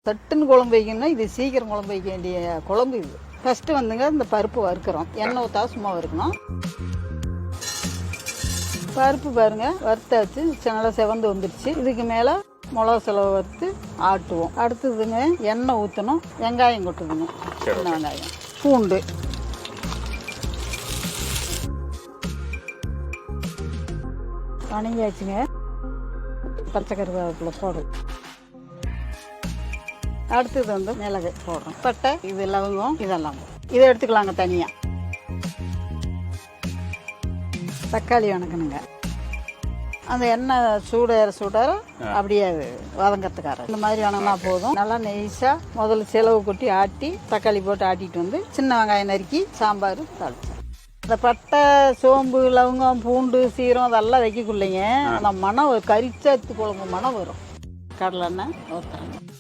சட்டுன்னு குழம்பு வைக்கணும்னா இது சீக்கிரம் குழம்பு வைக்க வேண்டிய குழம்பு இது. ஃபஸ்ட்டு வந்துங்க இந்த பருப்பு வறுக்கிறோம். எண்ணெய் ஊற்றா சும்மா வறுக்கணும். பருப்பு பாருங்க வறுத்தாச்சு, நல்லா செவந்து வந்துடுச்சு. இதுக்கு மேலே மிளகா செலவு வறுத்து ஆட்டுவோம். அடுத்ததுங்க எண்ணெய் ஊற்றணும், வெங்காயம் கொட்டுதுங்க, சின்ன வெங்காயம், பூண்டு, வணங்கியாச்சுங்க. பச்சை கருவேப்பிலை போடும். அடுத்தது வந்து மிளகு போடுறோம், பட்டை, இது லவங்கம், இதெல்லாம் இதை எடுத்துக்கலாங்க தனியாக. தக்காளி வணக்கணுங்க. அந்த எண்ணெய் சூடார அப்படியே வதங்கத்துக்கார இந்த மாதிரி வணங்கினா போதும். நல்லா நெய்ஸாக முதல்ல செலவு கொட்டி ஆட்டி தக்காளி போட்டு ஆட்டிட்டு வந்து சின்ன வெங்காயம் நறுக்கி சாம்பார் தாளிச்சேன். இந்த பட்டை, சோம்பு, லவங்கம், பூண்டு, சீரம் அதெல்லாம் வைக்கக்குள்ளைங்க அந்த மனம் கரிச்சாத்து குழம்பு மனம் வரும். கடலை எண்ணெய் ஊற்றுறேன்.